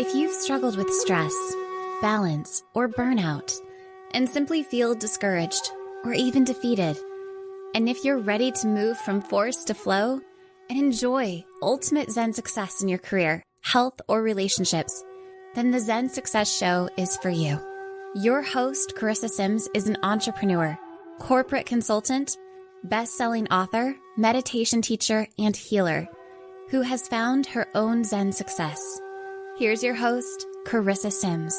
If you've struggled with stress, balance, or burnout, and simply feel discouraged or even defeated, and if you're ready to move from force to flow and enjoy ultimate Zen success in your career, health, or relationships, then the Zen Success Show is for you. Your host, Carissa Sims, is an entrepreneur, corporate consultant, best-selling author, meditation teacher, and healer who has found her own Zen success. Here's your host, Carissa Sims.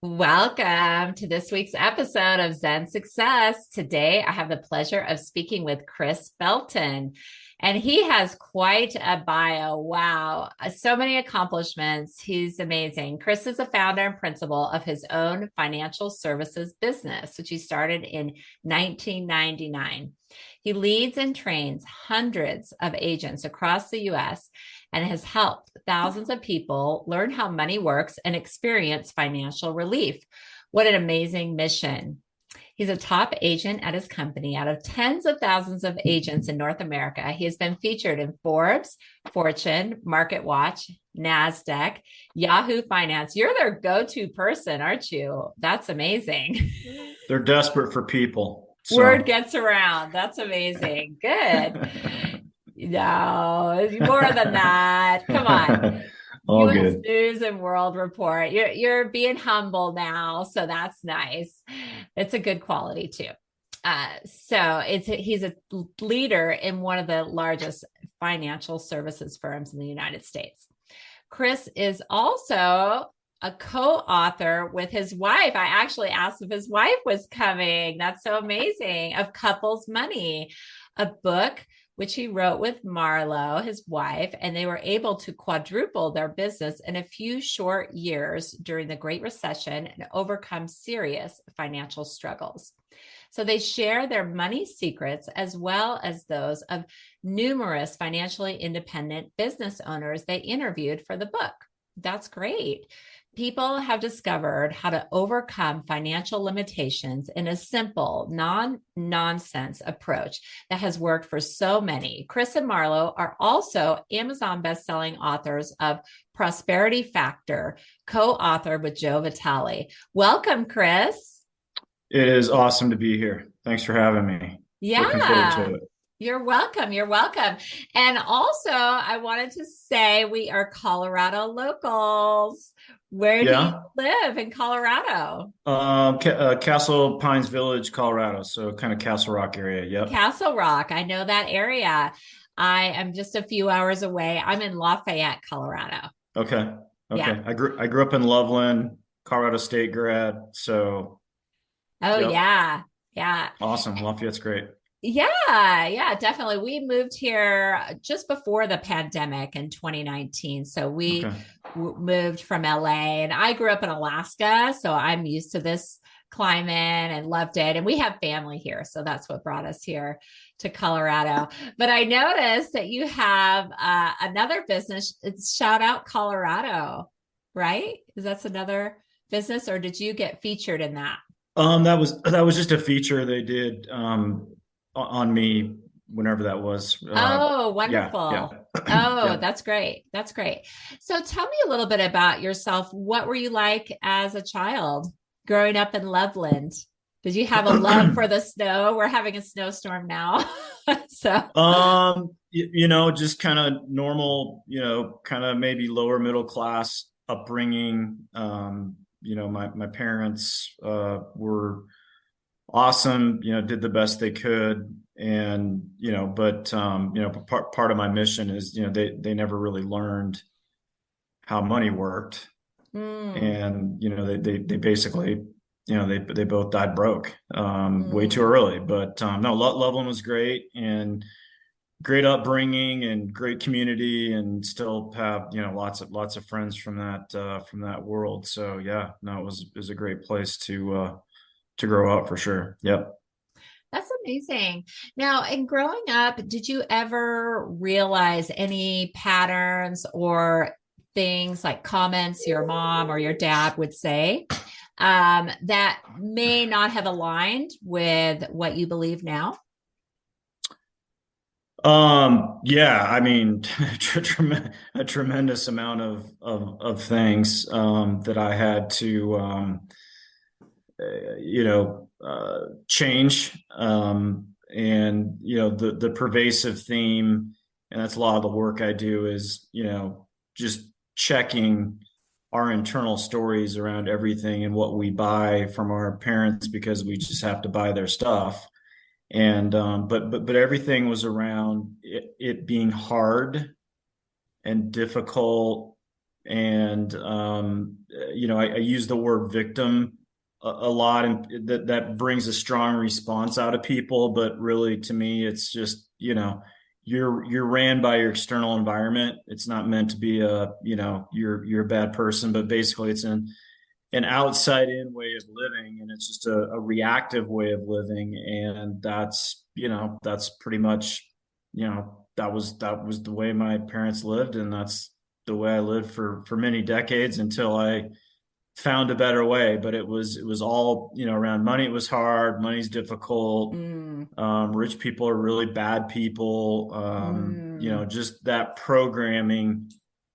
Welcome to this week's episode of Zen Success. Today, I have the pleasure of speaking with Chris Felton, and he has quite a bio. Wow, so many accomplishments. He's amazing. Chris is the founder and principal of his own financial services business, which he started in 1999. He leads and trains hundreds of agents across the U.S. and has helped thousands of people learn how money works and experience financial relief. What an amazing mission. He's a top agent at his company. Out of tens of thousands of agents in North America, he has been featured in Forbes, Fortune, MarketWatch, NASDAQ, Yahoo Finance. You're their go-to person, aren't you? That's amazing. They're desperate for people. So. Word gets around. That's amazing. Good. No, more than that. Come on. All US good. News and World Report. You're being humble now, so that's nice. It's a good quality too. He's a leader in one of the largest financial services firms in the United States. Chris is also a co-author with his wife. I actually asked if his wife was coming. That's so amazing. Of Couples Money, a book which he wrote with Marlo, his wife, and they were able to quadruple their business in a few short years during the Great Recession and overcome serious financial struggles. So they share their money secrets as well as those of numerous financially independent business owners they interviewed for the book. That's great. People have discovered how to overcome financial limitations in a simple, non-nonsense approach that has worked for so many. Chris and Marlo are also Amazon bestselling authors of Prosperity Factor, co-authored with Joe Vitale. Welcome, Chris. It is awesome to be here. Thanks for having me. Yeah. Looking forward to it. You're welcome. You're welcome. And also, I wanted to say we are Colorado locals. Where do you live in Colorado? Castle Pines Village, Colorado. So kind of Castle Rock area. Yep. Castle Rock. I know that area. I am just a few hours away. I'm in Lafayette, Colorado. Okay. Yeah. I grew up in Loveland, Colorado State grad. So. Oh, yep. Yeah. Awesome. Lafayette's great. Yeah, definitely. We moved here just before the pandemic in 2019. So we moved from LA, and I grew up in Alaska. So I'm used to this climate and loved it. And we have family here. So that's what brought us here to Colorado. But I noticed that you have another business. It's Shout Out Colorado, right? That's another business, or did you get featured in that? That was just a feature they did on me whenever that was. Oh, wonderful. Yeah. Oh, that's great. That's great. So tell me a little bit about yourself. What were you like as a child growing up in Loveland? Did you have a love for the snow? We're having a snowstorm now. Just kind of normal, kind of maybe lower middle class upbringing. My parents were awesome, did the best they could. And, part of my mission is, they never really learned how money worked. And, they basically, they both died broke way too early. But Loveland was great, and great upbringing and great community, and still have, lots of friends from that world. So it was a great place to grow up for sure. Yep. That's amazing. Now, in growing up, did you ever realize any patterns or things like comments your mom or your dad would say that may not have aligned with what you believe now? Yeah, I mean, a tremendous amount of things that I had to change. And the pervasive theme, and that's a lot of the work I do, is just checking our internal stories around everything and what we buy from our parents, because we just have to buy their stuff. And but everything was around it being hard and difficult. And I use the word victim a lot, and that brings a strong response out of people. But really, to me, it's just you're ran by your external environment. It's not meant to be you're a bad person, but basically it's an outside in way of living, and it's just a reactive way of living. And that's pretty much that was the way my parents lived, and that's the way I lived for many decades until I found a better way. But it was all around money. It was hard. Money's difficult. Mm, Rich people are really bad people. mm. Just that programming,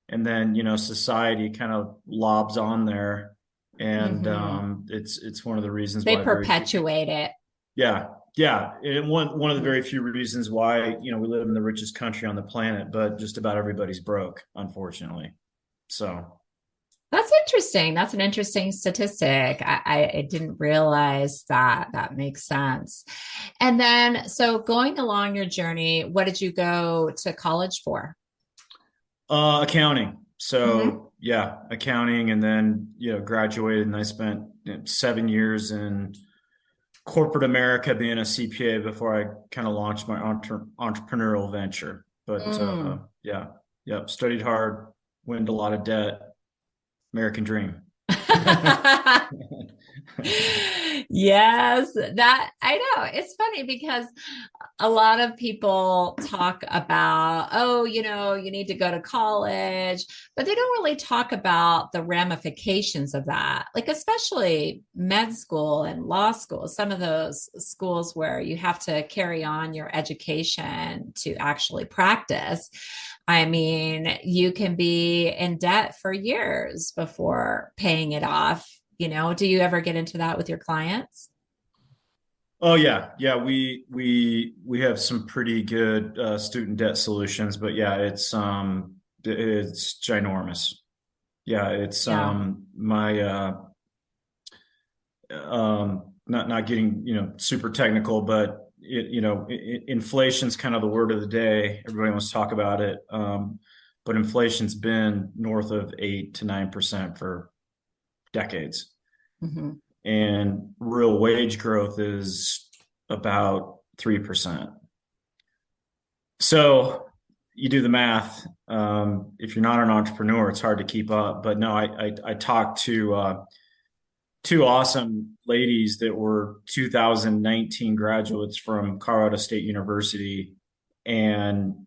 and then society kind of lobs on there. And Hmm. it's one of the reasons They why very few people. perpetuate it. Yeah, yeah, and one of the Mm. very few reasons why we live in the richest country on the planet, but just about everybody's broke, unfortunately. So. That's interesting. That's an interesting statistic. I didn't realize that. That makes sense. And then, so going along your journey, what did you go to college for? Accounting. Hmm. So yeah, accounting, and then graduated, and I spent 7 years in corporate America being a CPA before I kind of launched my entrepreneurial venture. But Mm. yeah, yep, studied hard, went into a lot of debt. American dream. Yes, that I know. It's funny because a lot of people talk about, oh, you need to go to college, but they don't really talk about the ramifications of that. Like, especially med school and law school, some of those schools where you have to carry on your education to actually practice. I mean, you can be in debt for years before paying it off. Do you ever get into that with your clients? Oh yeah, yeah. We have some pretty good student debt solutions, but yeah, it's ginormous. Yeah, it's Yeah. my not getting super technical, but inflation's kind of the word of the day. Everybody wants to talk about it, but inflation's been north of 8 to 9% for decades, Hmm. and real wage growth is about 3%. So you do the math. If you're not an entrepreneur, it's hard to keep up. But no, I talked to two awesome ladies that were 2019 graduates from Colorado State University, and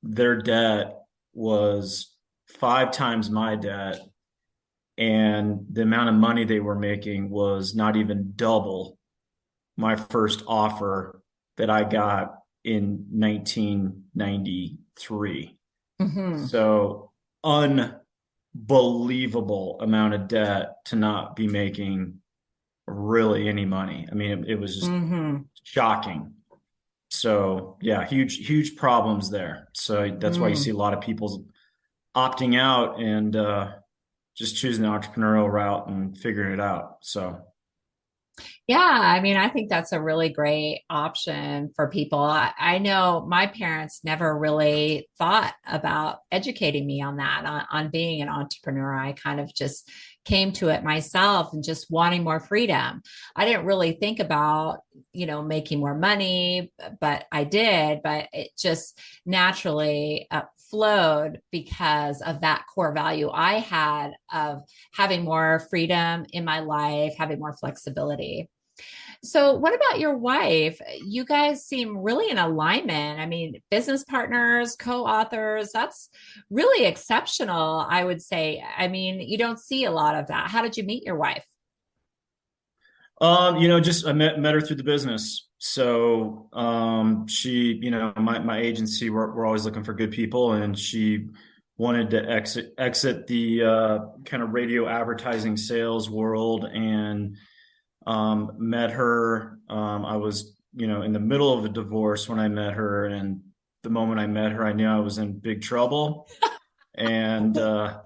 their debt was 5 times my debt, and the amount of money they were making was not even double my first offer that I got in 1993. Hmm. So unbelievable amount of debt to not be making really any money. I mean, it was just Hmm. shocking. So yeah, huge problems there. So that's why you see a Mm. lot of people opting out and just choosing the entrepreneurial route and figuring it out. So. Yeah, I mean, I think that's a really great option for people. I know my parents never really thought about educating me on that, on being an entrepreneur. I kind of just came to it myself and just wanting more freedom. I didn't really think about, making more money, but I did, but it just naturally flowed because of that core value I had of having more freedom in my life, having more flexibility. So, what about your wife? You guys seem really in alignment. I mean, business partners, co authors, that's really exceptional, I would say. I mean, you don't see a lot of that. How did you meet your wife? Just I met her through the business. So she, my agency, we're always looking for good people, and she wanted to exit the kind of radio advertising sales world, and met her. I was, in the middle of a divorce when I met her, and the moment I met her, I knew I was in big trouble. And the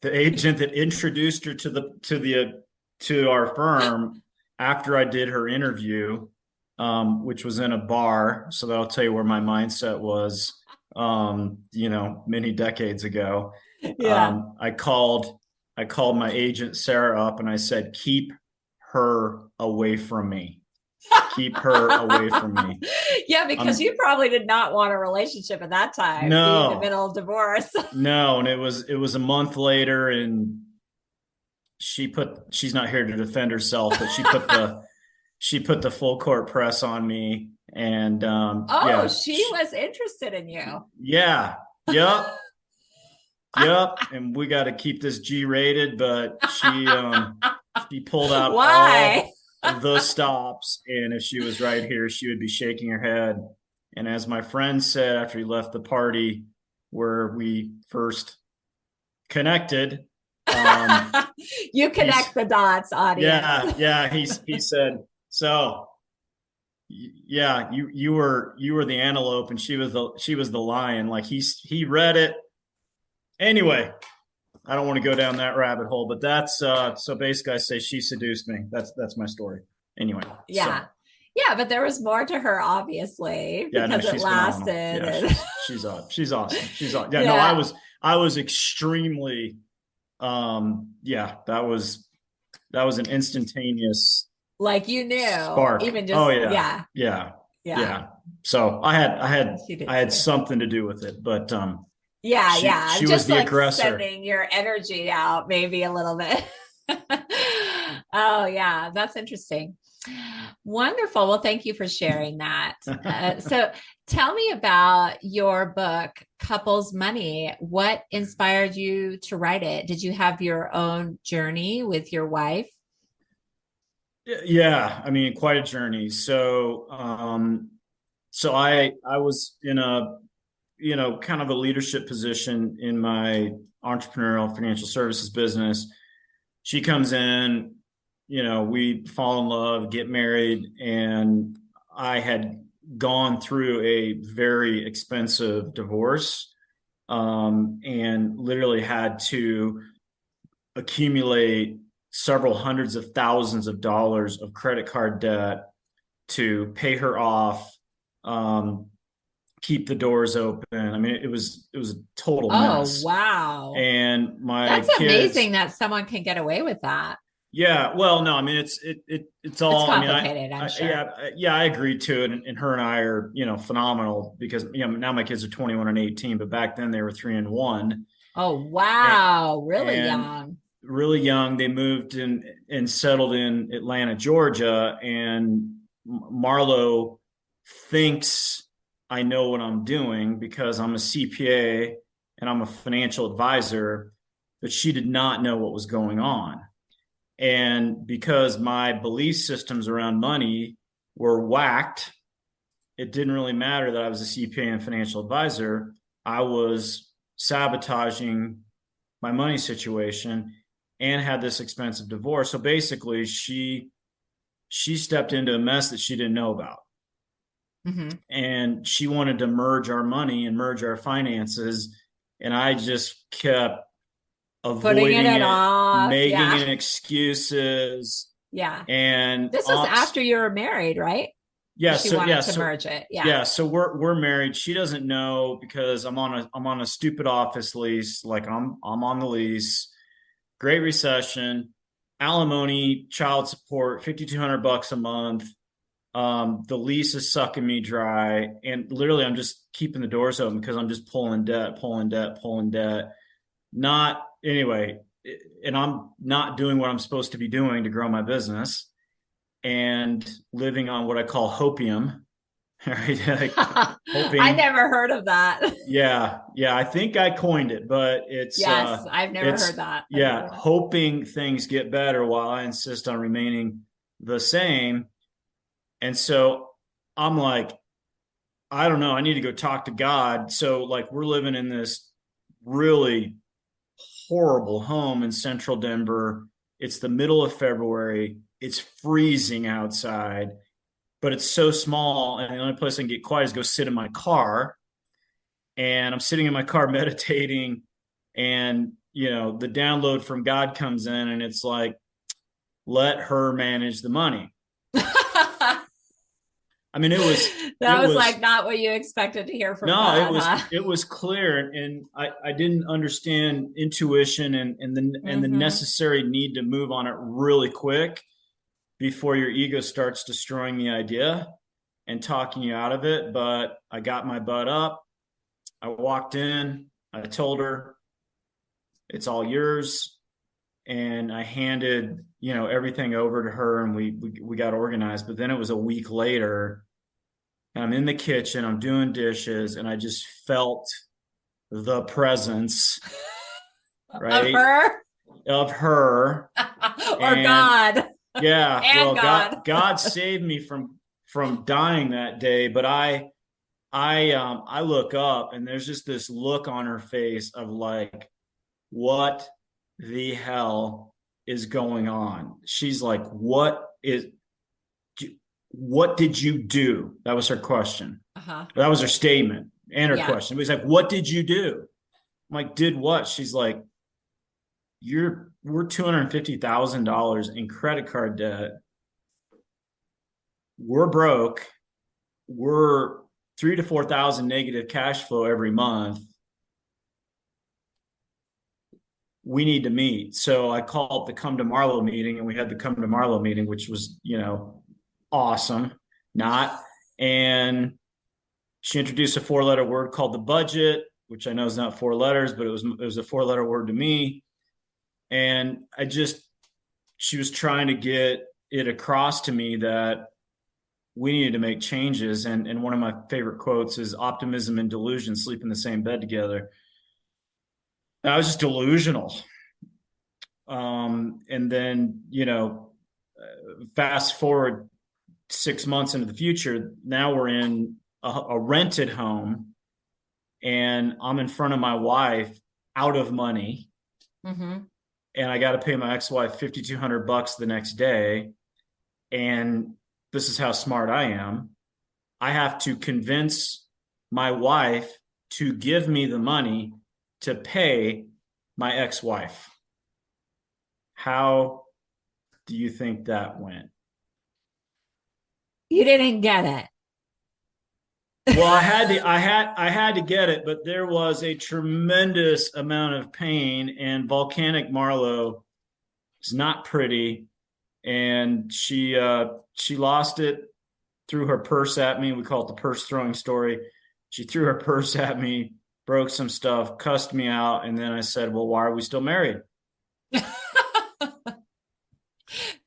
agent that introduced her to our firm, after I did her interview, which was in a bar, so that'll tell you where my mindset was, many decades ago. Yeah. I called my agent Sarah up, and I said, keep her away from me. Keep her away from me. Yeah, because you probably did not want a relationship at that time, being in the middle of divorce. No, and it was a month later, and she's not here to defend herself, but she put the full court press on me. And she was interested in you. Yeah. Yep. Yep. And we got to keep this G rated, but she pulled out Why? all the stops, and if she was right here, she would be shaking her head. And as my friend said after he left the party where we first connected, you connect the dots, audience. Yeah. He said, so yeah, you were the antelope, and she was the lion. Like he read it. Anyway, I don't want to go down that rabbit hole, but that's so basically I say she seduced me. That's my story. Anyway. Yeah. So. Yeah, but there was more to her, obviously, because it lasted. Yeah, she's awesome. She's awesome. Yeah, no, I was extremely that was an instantaneous, like, you knew, spark. Even just yeah. So I had something to do with it, but she just was the like aggressor, sending your energy out maybe a little bit. Oh yeah, that's interesting. Wonderful. Well, thank you for sharing that. So tell me about your book, Couples Money. What inspired you to write it? Did you have your own journey with your wife? Yeah, I mean, quite a journey. So I was in a kind of a leadership position in my entrepreneurial financial services business. She comes in, we fall in love, get married, and I had gone through a very expensive divorce, and literally had to accumulate several hundreds of thousands of dollars of credit card debt to pay her off, keep the doors open. I mean, it was a total mess. Oh, wow. And that's amazing that someone can get away with that. Yeah. Well, no, I mean, it's all, it's complicated. I'm sure. Yeah, I agreed to it. And her and I are, phenomenal, because, now my kids are 21 and 18, but back then they were 3 and 1. Oh, wow. Really young. Really young. They moved in and settled in Atlanta, Georgia. And Marlo thinks I know what I'm doing because I'm a CPA and I'm a financial advisor, but she did not know what was going on. And because my belief systems around money were whacked, it didn't really matter that I was a CPA and financial advisor. I was sabotaging my money situation and had this expensive divorce. So basically, she stepped into a mess that she didn't know about. Mm-hmm. And she wanted to merge our money and merge our finances. And I just kept avoiding it, off, making excuses. Yeah. And this was after you were married, right? Yeah. She wanted to merge it. Yeah. So we're married. She doesn't know because I'm on a stupid office lease. Like I'm on the lease. Great recession, alimony, child support, $5,200 a month. The lease is sucking me dry, and literally I'm just keeping the doors open because I'm just pulling debt. Not anyway, and I'm not doing what I'm supposed to be doing to grow my business, and living on what I call hopium. Right? Hoping. I never heard of that. Yeah. I think I coined it, but it's I've never heard that. Yeah, hoping things get better while I insist on remaining the same. And so I'm like, I don't know. I need to go talk to God. So like we're living in this really horrible home in central Denver. It's the middle of February. It's freezing outside, but it's so small. And the only place I can get quiet is go sit in my car. And I'm sitting in my car meditating. And, the download from God comes in and it's like, let her manage the money. I mean, That was like not what you expected to hear from no, God, huh? it was clear. And I didn't understand intuition and the Mm-hmm. necessary need to move on it really quick before your ego starts destroying the idea and talking you out of it. But I got my butt up. I walked in, I told her, it's all yours. And I handed, everything over to her and we got organized. But then it was a week later and I'm in the kitchen, I'm doing dishes, and I just felt the presence, Of right, her of her. or And God yeah, and well, God. God saved me from dying that day. But I look up and there's just this look on her face of like, what the hell is going on? She's like, what did you do? That was her question. Uh-huh. That was her statement and her Yeah. question. It was like, what did you do? I'm like, did what? She's like, we're $250,000 in credit card debt. We're broke. We're 3 to 4,000 negative cash flow every month. We need to meet. So I called the Come to Marlow meeting, and we had the Come to Marlow meeting, which was, awesome. Not. And she introduced a 4-letter word called the budget, which I know is not 4 letters, but it was a 4-letter word to me. And she was trying to get it across to me that we needed to make changes. And one of my favorite quotes is optimism and delusion sleep in the same bed together. And I was just delusional. And then, fast forward 6 months into the future, now we're in a rented home and I'm in front of my wife out of money. Mm-hmm. And I got to pay my ex-wife $5,200 the next day. And this is how smart I am. I have to convince my wife to give me the money to pay my ex-wife. How do you think that went? You didn't get it. Well, I had to get it, but there was a tremendous amount of pain, and volcanic Marlow is not pretty. And she lost it, threw her purse at me. We call it the purse throwing story. She threw her purse at me, broke some stuff, cussed me out, and then I said, "Well, why are we still married?" Which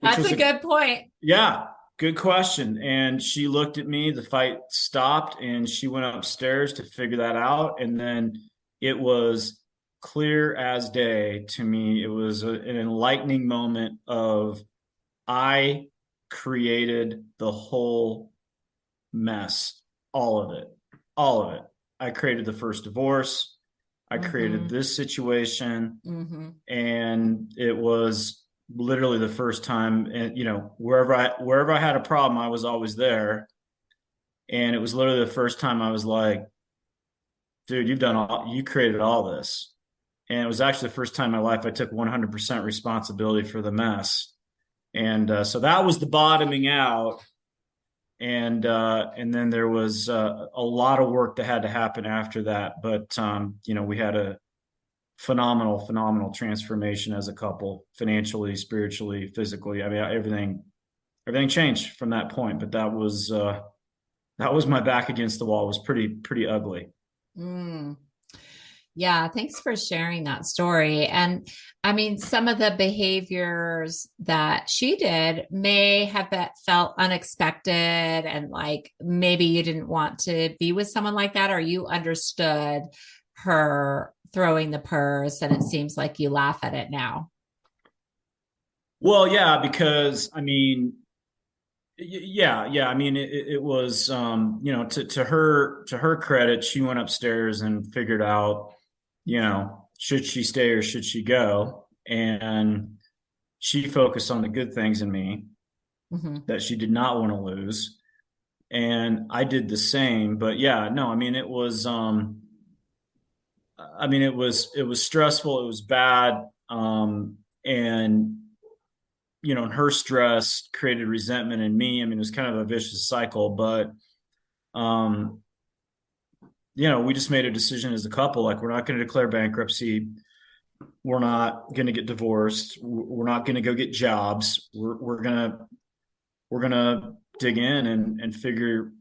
That's was a good point. yeah, good question. And she looked at me, the fight stopped, and she went upstairs to figure that out. And then it was clear as day to me. It was an enlightening moment of I created the whole mess, all of it, all of it. I created the first divorce. I created Mm-hmm. this situation, Mm-hmm. and it was literally the first time. And wherever I had a problem, I was always there. And it was literally the first time I was like, "Dude, you created all this." And it was actually the first time in my life I took 100% responsibility for the mess. And so that was the bottoming out. And then there was a lot of work that had to happen after that. But we had a phenomenal transformation as a couple, financially, spiritually, physically. I mean, everything changed from that point. But that was my back against the wall. It was pretty ugly. Mm. Yeah, thanks for sharing that story. And I mean, some of the behaviors that she did may have felt unexpected, and like maybe you didn't want to be with someone like that, or you understood her throwing the purse, and it seems like you laugh at it now. Well, yeah, because I mean, Yeah. I mean, it was, to her credit, she went upstairs and figured out, should she stay or should she go? And she focused on the good things in me Hmm. that she did not want to lose. And I did the same. But yeah, no, I mean, it was stressful. It was bad. And and her stress created resentment in me. I mean, it was kind of a vicious cycle, but um, we just made a decision as a couple, like we're not going to declare bankruptcy. We're not going to get divorced. We're not going to go get jobs. We're gonna dig in and figure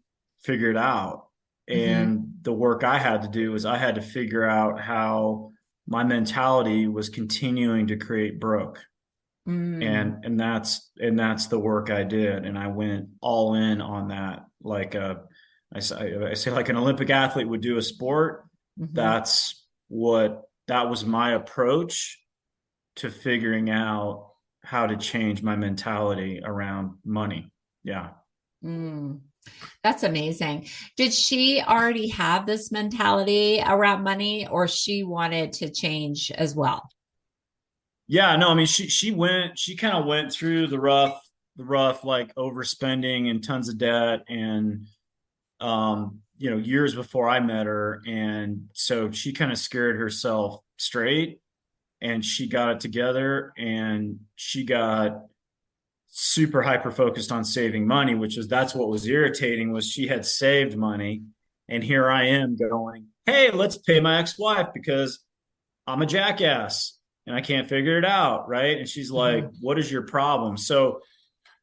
it out. Hmm. And the work I had to do is I had to figure out how my mentality was continuing to create broke. Mm. And that's the work I did, and I went all in on that. Like I say, like an Olympic athlete would do a sport. Hmm. That was my approach to figuring out how to change my mentality around money. Yeah. Mm. That's amazing. Did she already have this mentality around money, or she wanted to change as well? Yeah, no, I mean she kind of went through the rough like overspending and tons of debt and years before I met her. And so she kind of scared herself straight and she got it together and she got super hyper focused on saving money, that's what was irritating was she had saved money. And here I am going, hey, let's pay my ex-wife because I'm a jackass and I can't figure it out. Right. And she's like, Hmm. what is your problem? So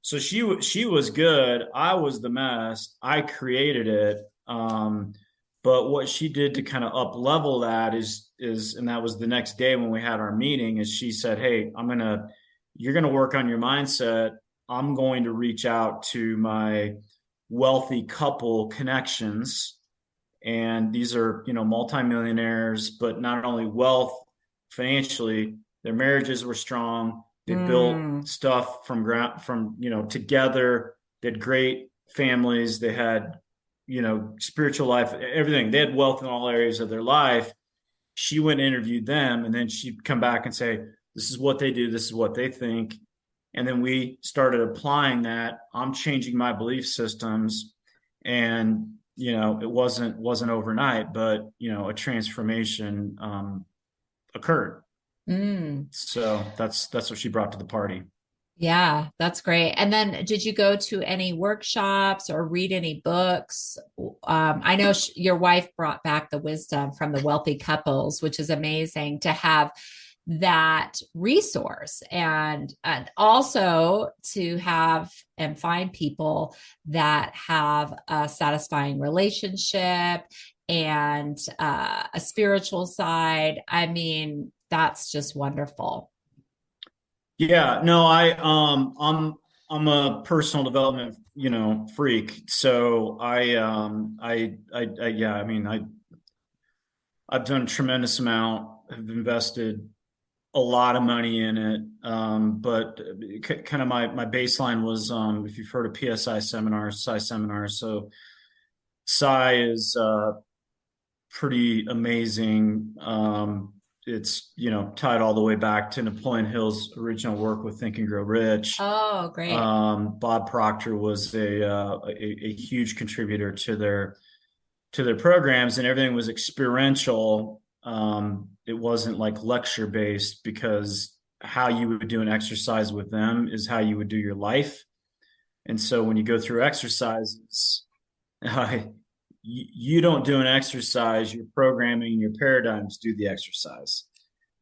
she was good. I was the mess. I created it. But what she did to kind of up level that is, and that was the next day when we had our meeting, is she said, "Hey, you're gonna work on your mindset. I'm going to reach out to my wealthy couple connections, and these are multimillionaires, but not only wealth financially, their marriages were strong. They built Mm. stuff from together. They had great families. They had spiritual life, everything. They had wealth in all areas of their life. She went and interviewed them, and then she'd come back and say, this is what they do, this is what they think. And then we started applying that. I'm changing my belief systems. And it wasn't overnight, but a transformation occurred. Mm. So that's what she brought to the party. Yeah, that's great. And then did you go to any workshops or read any books? I know your wife brought back the wisdom from the wealthy couples, which is amazing to have that resource and also to have and find people that have a satisfying relationship and a spiritual side. I mean, that's just wonderful. Yeah, no, I'm a personal development, freak. So yeah, I mean, I've done a tremendous amount, have invested a lot of money in it. But kind of my baseline was, if you've heard of PSI seminars. So Psi is pretty amazing. It's tied all the way back to Napoleon Hill's original work with Think and Grow Rich. Oh, great. Bob Proctor was a huge contributor to their programs, and everything was experiential. It wasn't like lecture based, because how you would do an exercise with them is how you would do your life. And so when you go through exercises, uh, you don't do an exercise, your programming, your paradigms do the exercise.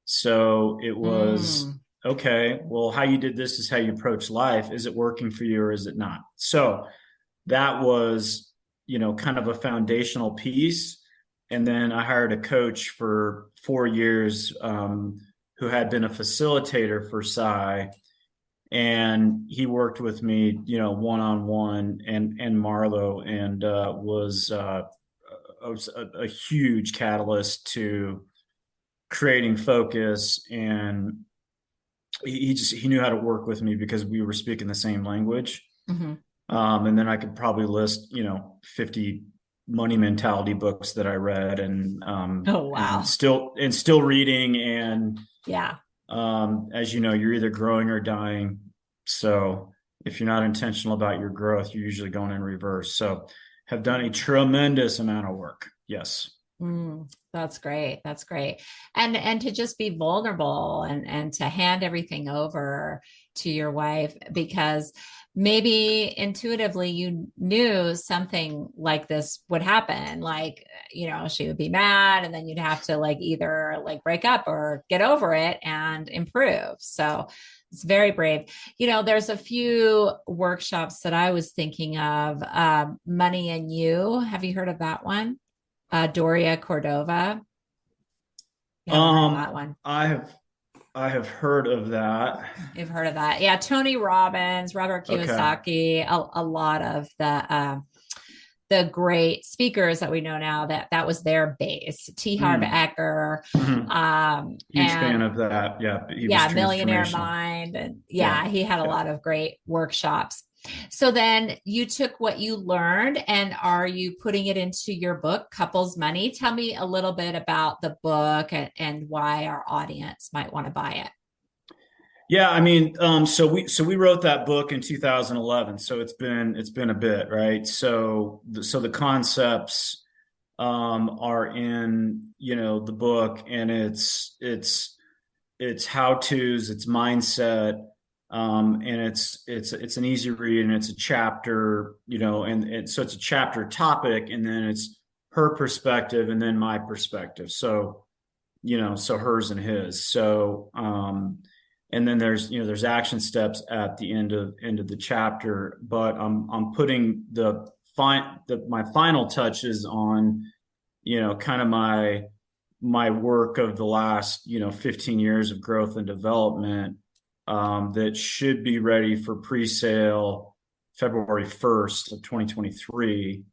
So it was, Mm. okay, well, how you did this is how you approach life. Is it working for you or is it not? So that was, kind of a foundational piece. And then I hired a coach for 4 years, who had been a facilitator for Psi, and he worked with me, one on one, and Marlo, and was a huge catalyst to creating focus. And he knew how to work with me because we were speaking the same language. Hmm. And then I could probably list, 50 money mentality books that I read, Oh, and wow. still reading. And Yeah. as you know, you're either growing or dying. So if you're not intentional about your growth, you're usually going in reverse. So have done a tremendous amount of work. Yes. That's great. That's great. And to just be vulnerable and to hand everything over to your wife, because maybe intuitively you knew something like this would happen. Like, she would be mad and then you'd have to like either like break up or get over it and improve. So it's very brave. There's a few workshops that I was thinking of. Money and You. Have you heard of that one? Doria Cordova. You haven't heard of that one. I have heard of that. You've heard of that. Yeah. Tony Robbins, Robert Okay. Kiyosaki, a lot of the great speakers that we know now that was their base. T. Harv Mm. Eker, Hmm. Huge fan and of that. Yeah, he was yeah, Millionaire transformational. Mind. And Yeah, yeah, he had a yeah. lot of great workshops. So then you took what you learned and are you putting it into your book, Couples Money? Tell me a little bit about the book and why our audience might want to buy it. Yeah, I mean, so we wrote that book in 2011, so it's been a bit, right? So the concepts are in, the book, and it's how to's, it's mindset, and it's an easy read, and it's a chapter, and so it's a chapter topic, and then it's her perspective, and then my perspective. So hers and his. And then there's action steps at the end of the chapter, but I'm putting my final touches on, kind of my work of the last 15 years of growth and development, that should be ready for pre-sale February 1st of 2023.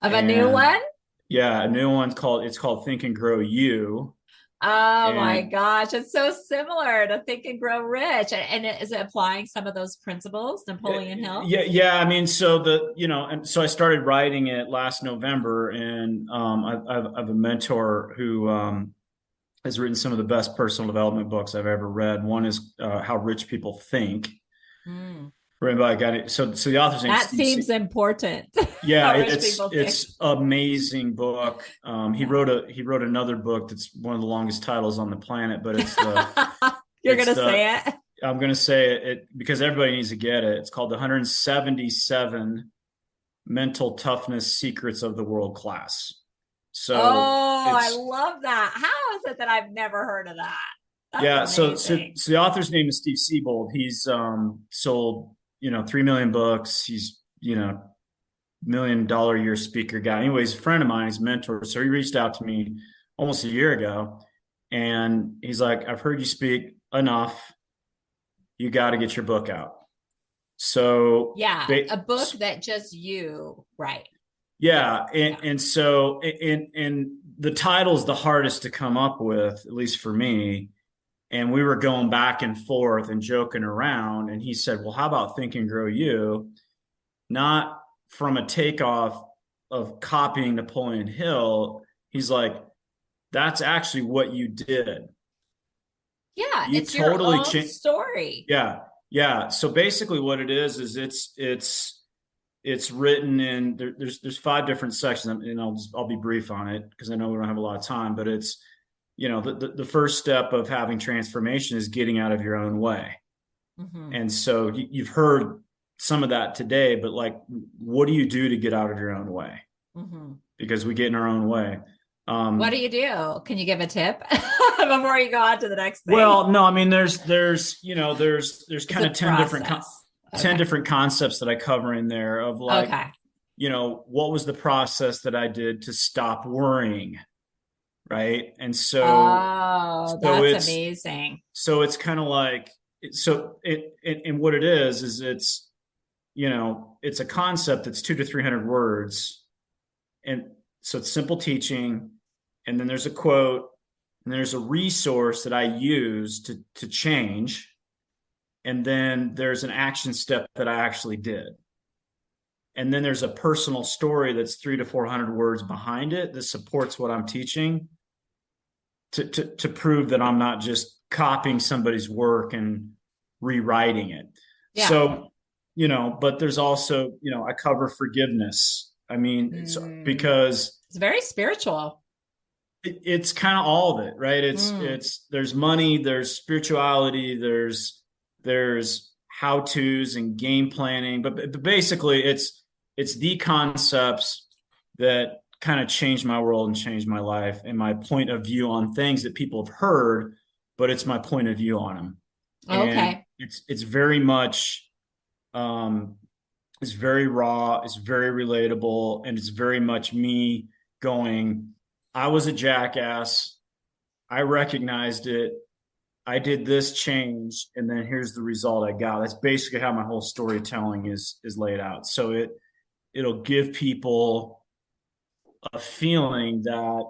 Of a new And one? yeah, a new one called Think and Grow You. Oh my And gosh, it's so similar to Think and Grow Rich. And is it applying some of those principles, Napoleon Hill? yeah, I mean, and so I started writing it last November, and I've a mentor who has written some of the best personal development books I've ever read. One is How Rich People Think, Mm. written by a guy. So the author's name is That Steve. seems important. Yeah, How rich it's people think. it's amazing book. He Yeah. wrote another book that's one of the longest titles on the planet, but You're it's gonna the say it. I'm going to say it because everybody needs to get it. It's called The 177 Mental Toughness Secrets of the World Class. So Oh, I it's love that. How is it that I've never heard of that? That's yeah. amazing. So the author's name is Steve Siebold. He's sold 3 million books. He's $1 million a year speaker guy. Anyways, a friend of mine, his mentor. So he reached out to me almost a year ago, and he's like, "I've heard you speak enough. You got to get your book out." So, Yeah, a book that just you write. yeah, and Yeah. and so and the title's the hardest to come up with, at least for me. And we were going back and forth and joking around, and he said, "Well, how about Think and Grow You?" Not from a takeoff of copying Napoleon Hill. He's like, "That's actually what you did. Yeah, You it's your totally own changed." story. Yeah, yeah. So basically, what it is it's written in there's 5 different sections, and I'll be brief on it because I know we don't have a lot of time. But it's the first step of having transformation is getting out of your own way. Mhm. And so you've heard some of that today, but like, what do you do to get out of your own way? Mhm. Because we get in our own way. What do you do? Can you give a tip before you go on to the next thing? Well, no, I mean, there's It's kind a of 10 different process. 10 Okay. different concepts that I cover in there of like, Okay. what was the process that I did to stop worrying, right? And Oh, so that's it's amazing. so it's kind of like and what it is it's a concept that's 200 to 300 words, and so it's simple teaching, and then there's a quote, and there's a resource that I use to change, and then there's an action step that I actually did. And then there's a personal story that's 300 to 400 words behind it that supports what I'm teaching to prove that I'm not just copying somebody's work and rewriting it. Yeah. So, but there's also, I cover forgiveness. I mean, because it's very spiritual. It's kind of all of it, right? There's money, there's spirituality, there's how-tos and game planning, but basically it's the concepts that kind of changed my world and changed my life and my point of view on things that people have heard, but it's my point of view on them. Okay. And it's very much, it's very raw, it's very relatable, and it's very much me going, I was a jackass. I recognized it. I did this change, and then here's the result I got. That's basically how my whole storytelling is laid out. So it'll give people a feeling that,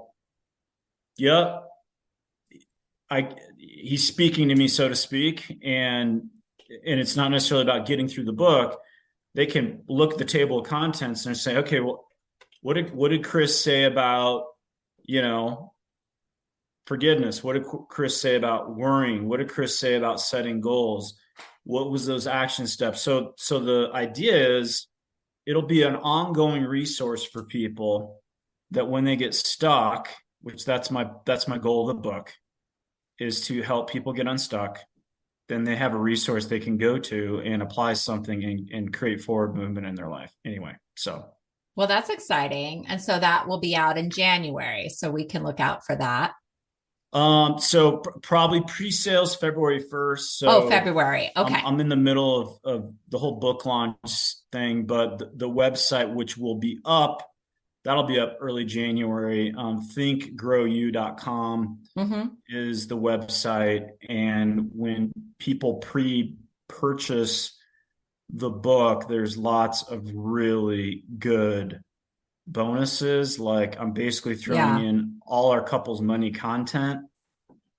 yep, he's speaking to me, so to speak, and it's not necessarily about getting through the book. They can look at the table of contents and say, okay, well, what did Chris say about, forgiveness? What did Chris say about worrying? What did Chris say about setting goals? What was those action steps? So the idea is it'll be an ongoing resource for people that when they get stuck, which that's my goal of the book, is to help people get unstuck. Then they have a resource they can go to and apply something and create forward movement in their life. Anyway, so. Well, that's exciting. And so that will be out in January. So we can look out for that. So probably pre-sales February 1st. So February. Okay. I'm in the middle of the whole book launch thing, but the website, which will be up, that'll be up early January. thinkgrowu.com is the website. And when people pre-purchase the book, there's lots of really good bonuses. Like I'm basically throwing in all our couples money content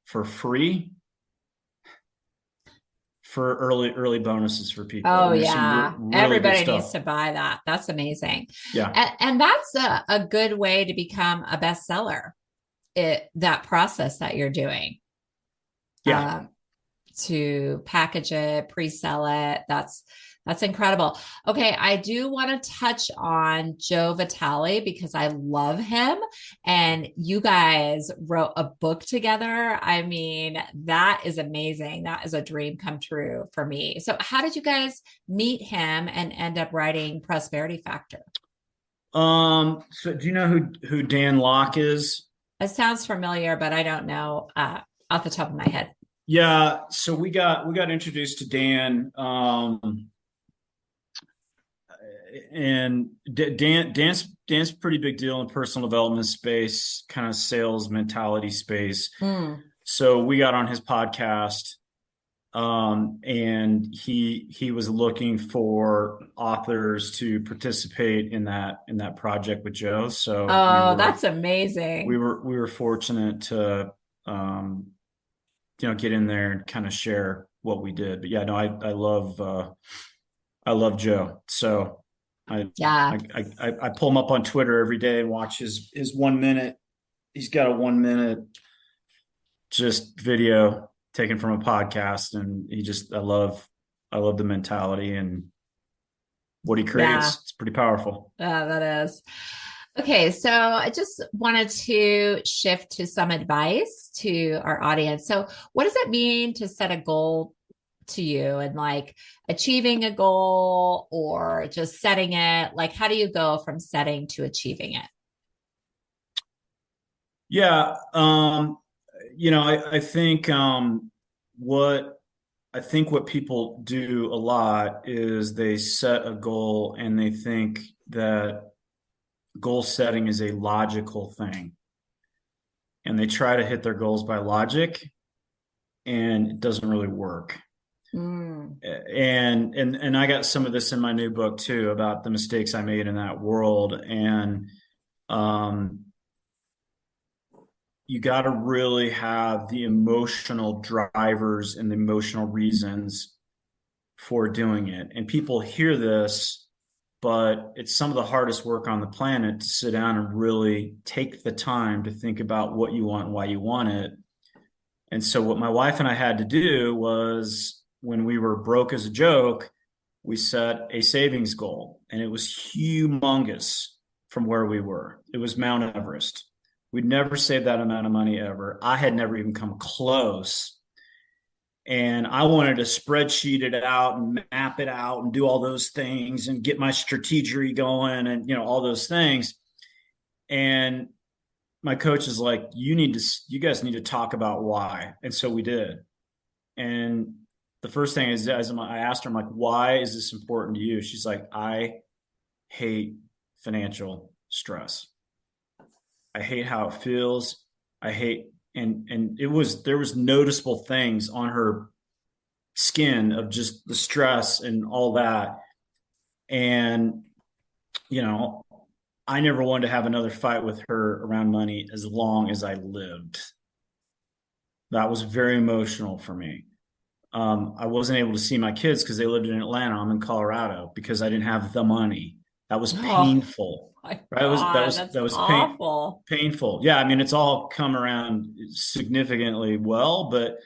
for free for early bonuses for people. Oh, yeah. Really everybody needs to buy that. That's amazing. Yeah. And that's a good way to become a bestseller. That process that you're doing. Yeah. To package it, pre-sell it. That's incredible. Okay, I do want to touch on Joe Vitale because I love him. And you guys wrote a book together. I mean, that is amazing. That is a dream come true for me. So how did you guys meet him and end up writing Prosperity Factor? So do you know who Dan Locke is? It sounds familiar, but I don't know off the top of my head. Yeah, so we got introduced to Dan. And Dan's pretty big deal in personal development space, kind of sales mentality space. So we got on his podcast, and he was looking for authors to participate in that project with Joe. So that's amazing. We were fortunate to get in there and kind of share what we did. But yeah, no, I love Joe. So I pull him up on Twitter every day and watch his 1 minute. He's got a 1 minute just video taken from a podcast, and I love the mentality and what he creates. Yeah. It's pretty powerful. That is. Okay, so I just wanted to shift to some advice to our audience. So what does it mean to set a goal to you, and like achieving a goal or just setting it? Like, how do you go from setting to achieving it? Yeah. I think what people do a lot is they set a goal and they think that goal setting is a logical thing, and they try to hit their goals by logic, and it doesn't really work. And I got some of this in my new book too, about the mistakes I made in that world. And you got to really have the emotional drivers and the emotional reasons for doing it. And people hear this but it's some of the hardest work on the planet to sit down and really take the time to think about what you want and why you want it. And so what my wife and I had to do was, when we were broke as a joke, we set a savings goal, and it was humongous from where we were. It was Mount Everest. We'd never saved that amount of money ever. I had never even come close. And I wanted to spreadsheet it out and map it out and do all those things and get my strategy going and, all those things. And my coach is like, you guys need to talk about why. And so we did. And the first thing is, as I asked her, I'm like, why is this important to you? She's like, I hate financial stress. I hate how it feels. I hate, and there was noticeable things on her skin of just the stress and all that. And, I never wanted to have another fight with her around money as long as I lived. That was very emotional for me. I wasn't able to see my kids because they lived in Atlanta. I'm in Colorado because I didn't have the money. That was painful. My Right? God, that's awful. Painful. Yeah, I mean, it's all come around significantly well, but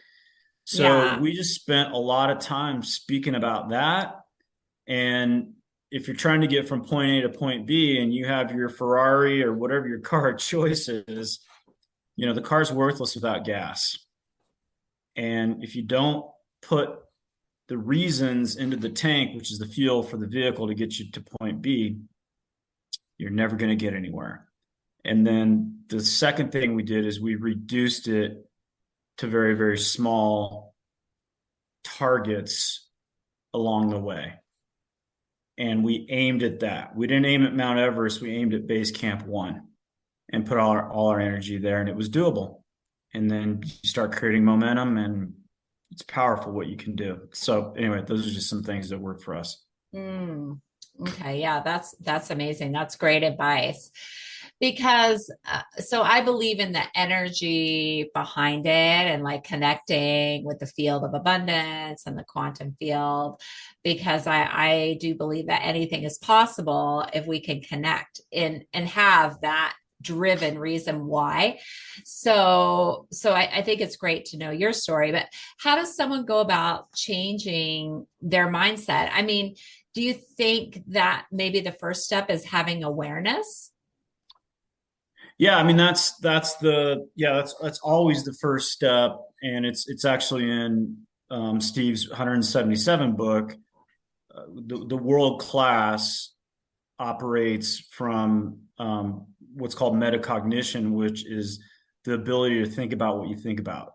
so we just spent a lot of time speaking about that. And if you're trying to get from point A to point B and you have your Ferrari or whatever your car of choice is, the car's worthless without gas. And if you don't put the reasons into the tank, which is the fuel for the vehicle to get you to point B, you're never going to get anywhere. And then the second thing we did is we reduced it to very, very small targets along the way. And we aimed at that. We didn't aim at Mount Everest. We aimed at Base Camp 1 and put all our energy there, and it was doable. And then you start creating momentum, and it's powerful what you can do. So anyway, those are just some things that work for us. Okay. Yeah, that's amazing. That's great advice. Because so I believe in the energy behind it and like connecting with the field of abundance and the quantum field, because I do believe that anything is possible if we can connect and have that driven reason why. So I think it's great to know your story, but how does someone go about changing their mindset? I mean, do you think that maybe the first step is having awareness? Yeah, I mean that's always the first step, and it's actually in Steve's 177 book. The world class operates from what's called metacognition, which is the ability to think about what you think about.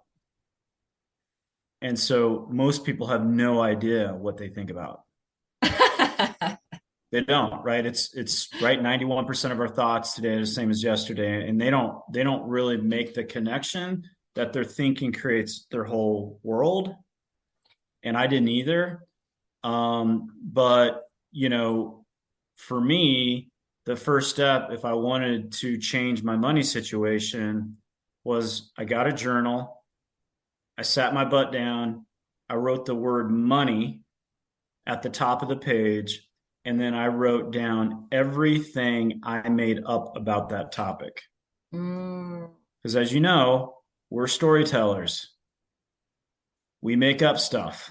And so most people have no idea what they think about. They don't, right? It's right. 91% of our thoughts today are the same as yesterday. And they don't really make the connection that their thinking creates their whole world. And I didn't either. But for me, the first step, if I wanted to change my money situation, was I got a journal. I sat my butt down. I wrote the word money at the top of the page. And then I wrote down everything I made up about that topic. Because as you know, we're storytellers. We make up stuff.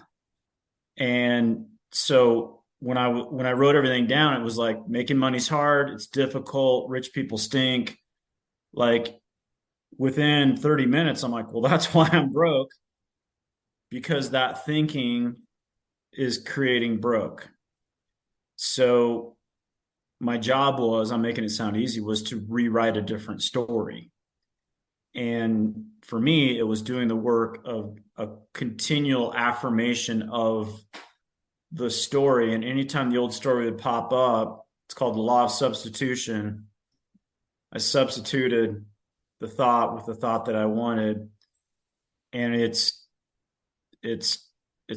And so when I wrote everything down, it was like, making money's hard. It's difficult. Rich people stink. Like within 30 minutes, I'm like, well, that's why I'm broke. Because that thinking is creating broke. So my job was, I'm making it sound easy, was to rewrite a different story. And for me, it was doing the work of a continual affirmation of the story. And anytime the old story would pop up, it's called the law of substitution. I substituted the thought with the thought that I wanted. And it's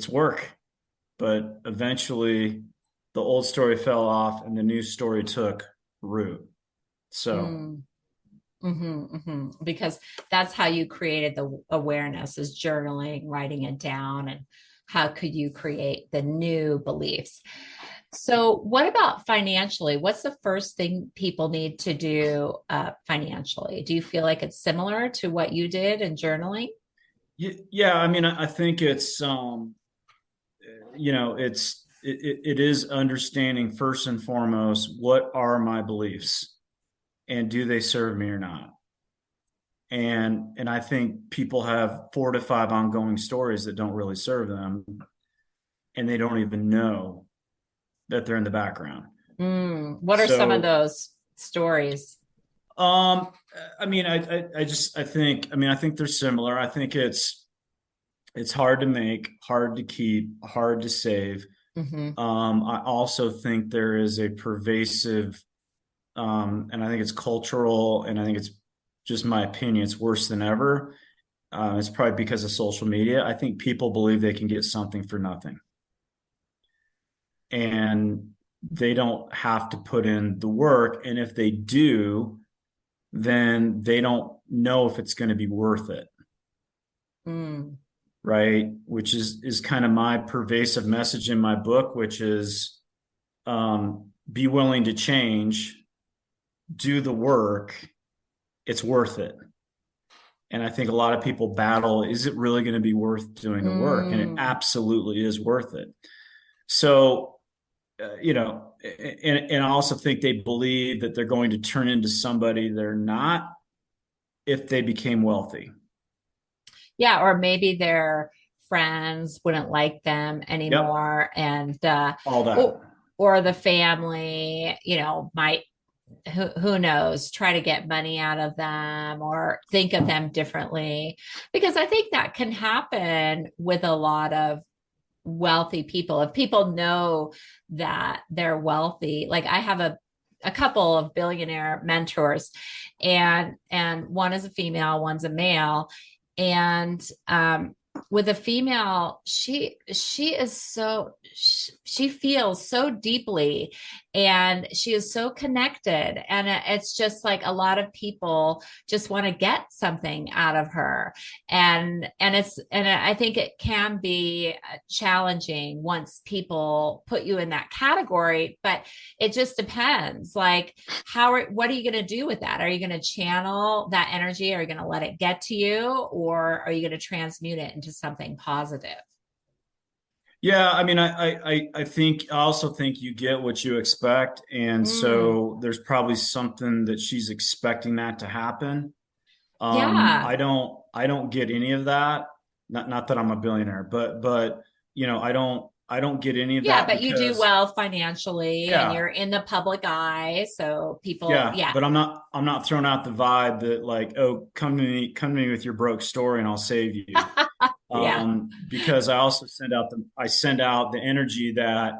work. But eventually the old story fell off and the new story took root. So because that's how you created the awareness, is journaling, writing it down, and how could you create the new beliefs. So, what about financially? What's the first thing people need to do financially? Do you feel like it's similar to what you did in journaling? Yeah, I mean, I think it's it is understanding first and foremost, what are my beliefs and do they serve me or not? And I think people have 4 to 5 ongoing stories that don't really serve them, and they don't even know that they're in the background. What are some of So, those stories? um, I mean, I think they're similar. I think it's hard to make, hard to keep, hard to save. Hmm. I also think there is a pervasive, and I think it's cultural, and I think it's just my opinion, it's worse than ever. It's probably because of social media. I think people believe they can get something for nothing, and they don't have to put in the work. And if they do, then they don't know if it's going to be worth it. Mm. Right. Which is kind of my pervasive message in my book, which is be willing to change, do the work, it's worth it. And I think a lot of people battle, is it really going to be worth doing the work? And it Mm. absolutely is worth it. So, and I also think they believe that they're going to turn into somebody they're not if they became wealthy. Yeah, or maybe their friends wouldn't like them Yep. anymore, and All that. or the family, might who knows, try to get money out of them or think of them differently. Because I think that can happen with a lot of wealthy people. If people know that they're wealthy, like I have a couple of billionaire mentors, and one is a female, one's a male. And with a female, she is so she feels so deeply, and she is so connected, and it's just like a lot of people just want to get something out of her. And I think it can be challenging once people put you in that category, but it just depends. Like, what are you going to do with that? Are you going to channel that energy? Are you going to let it get to you, or are you going to transmute it into something positive? Yeah, I mean, I also think you get what you expect, and Mm, so there's probably something that she's expecting that to happen. yeah. I don't get any of that. Not that I'm a billionaire, but I don't get any of Yeah, that but you do because well financially and yeah, you're in the public eye. So people, yeah, yeah. but I'm not throwing out the vibe that like, oh, come to me with your broke story and I'll save you. Yeah. Because I also send out the energy that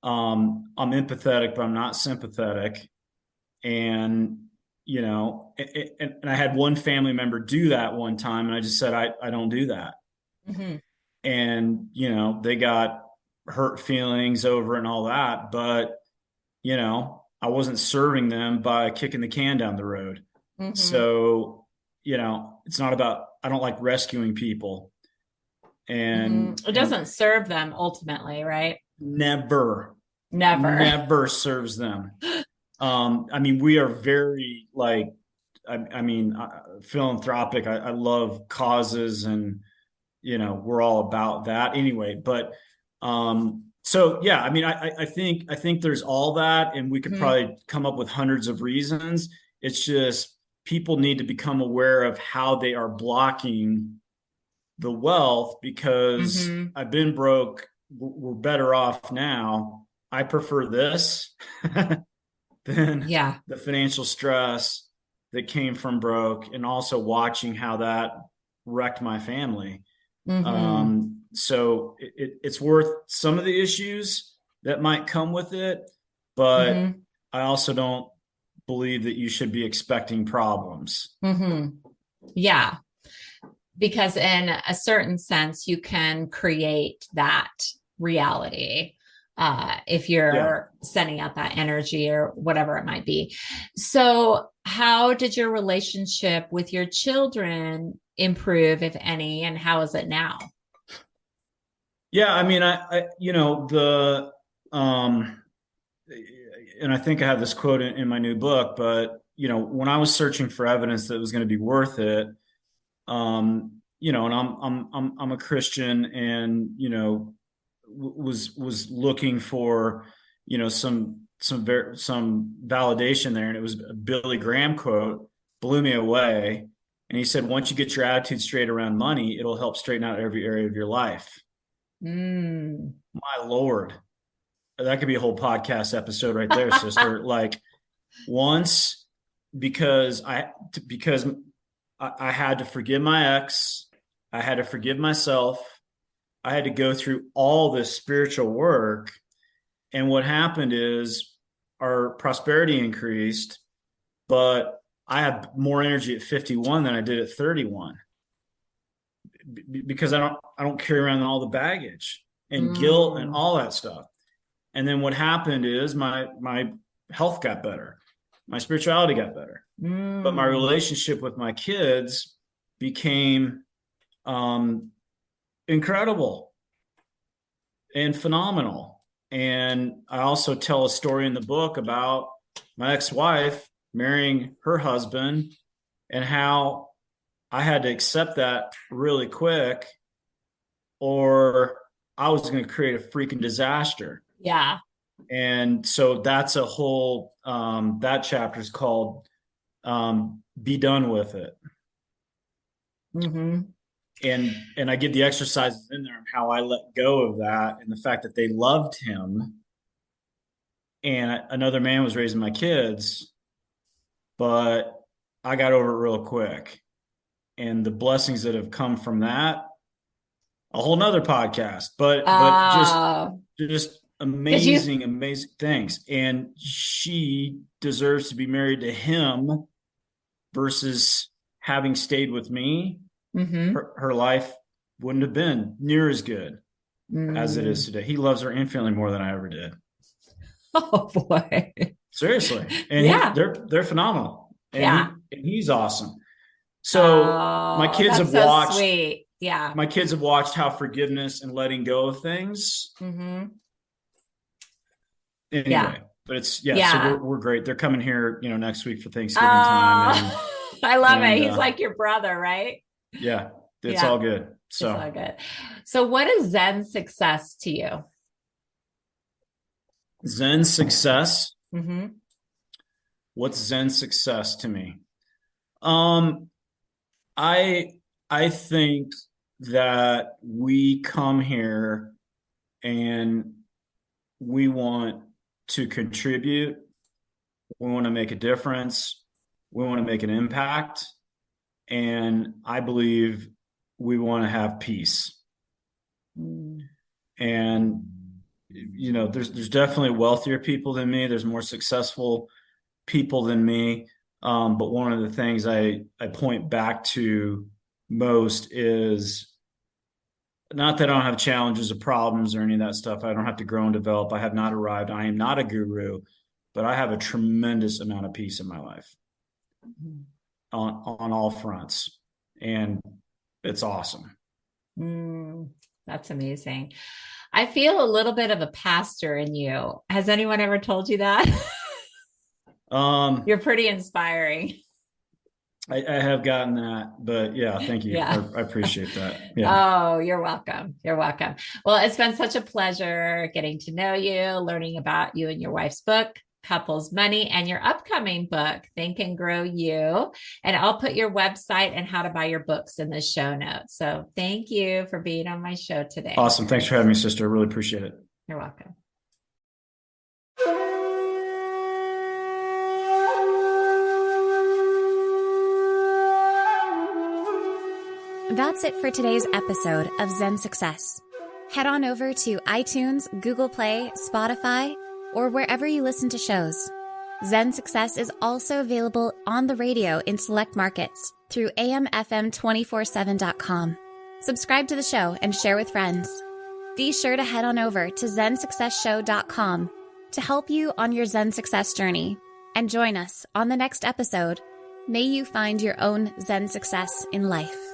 I'm empathetic, but I'm not sympathetic. And and I had one family member do that one time, and I just said I don't do that. Hmm. And they got hurt feelings over it and all that, but I wasn't serving them by kicking the can down the road. Hmm. So it's not about, I don't like rescuing people, Hmm. and It doesn't serve them ultimately, right? never Never. never serves them. I mean, we are very like, philanthropic. I love causes, and we're all about that anyway. But so yeah, I mean, I think there's all that, and we could Hmm. probably come up with hundreds of reasons. It's just people need to become aware of how they are blocking the wealth, because Hmm. I've been broke. We're better off now. I prefer this than Yeah. the financial stress that came from broke, and also watching how that wrecked my family. Hmm. So it's worth some of the issues that might come with it, but Hmm. I also don't believe that you should be expecting problems. Hmm. Yeah. Because in a certain sense, you can create that reality if Yeah. you're sending out that energy or whatever it might be. So, how did your relationship with your children improve, if any, and how is it now? Yeah. I mean, I the, and I think I have this quote in my new book, but when I was searching for evidence that it was going to be worth it, and I'm a Christian, and was looking for some validation there, and it was a Billy Graham quote, blew me away. And he said, once you get your attitude straight around money, it'll help straighten out every area of your life. My Lord, that could be a whole podcast episode right there, sister. Like, once, because I had to forgive my ex, I had to forgive myself, I had to go through all this spiritual work. And what happened is our prosperity increased, but I had more energy at 51 than I did at 31, because I don't carry around all the baggage and guilt and all that stuff. And then what happened is my health got better, my spirituality got better, but my relationship with my kids became incredible and phenomenal. And I also tell a story in the book about my ex-wife marrying her husband, and how I had to accept that really quick, or I was going to create a freaking disaster. Yeah. And so that's a whole, that chapter is called Be Done With It. Mm-hmm. And I give the exercises in there on how I let go of that, and the fact that they loved him and another man was raising my kids, but I got over it real quick. And the blessings that have come from that, a whole nother podcast, but just amazing things. And she deserves to be married to him versus having stayed with me. Her life wouldn't have been near as good as it is today. He loves her infinitely more than I ever did. Oh boy. Seriously. And they're phenomenal. And he's awesome. So my kids have watched. Sweet. Yeah. My kids have watched how forgiveness and letting go of things. Anyway, but it's so we're great. They're coming here, next week for Thanksgiving time. And, I love it. He's like your brother, right? Yeah, it's all good. So it's all good. So what is Zen success to you? Zen success. What's Zen success to me? I think that we come here and we want to contribute. We want to make a difference. We want to make an impact. And I believe we want to have peace. And there's definitely wealthier people than me. There's more successful people than me. But one of the things I point back to most is not that I don't have challenges or problems or any of that stuff. I don't have to grow and develop. I have not arrived. I am not a guru, but I have a tremendous amount of peace in my life on all fronts. And it's awesome. That's amazing. I feel a little bit of a pastor in you. Has anyone ever told you that? You're pretty inspiring. I have gotten that, but yeah, thank you. I appreciate that. Yeah. Oh, you're welcome. You're welcome. Well, it's been such a pleasure getting to know you, learning about you and your wife's book, Couples Money, and your upcoming book, Think and Grow You. And I'll put your website and how to buy your books in the show notes. So thank you for being on my show today. Awesome. Thanks for having me, sister. I really appreciate it. You're welcome. That's it for today's episode of Zen Success. Head on over to iTunes, Google Play, Spotify, or wherever you listen to shows. Zen Success is also available on the radio in select markets through amfm247.com. Subscribe to the show and share with friends. Be sure to head on over to zensuccessshow.com to help you on your Zen Success journey, and join us on the next episode. May you find your own Zen success in life.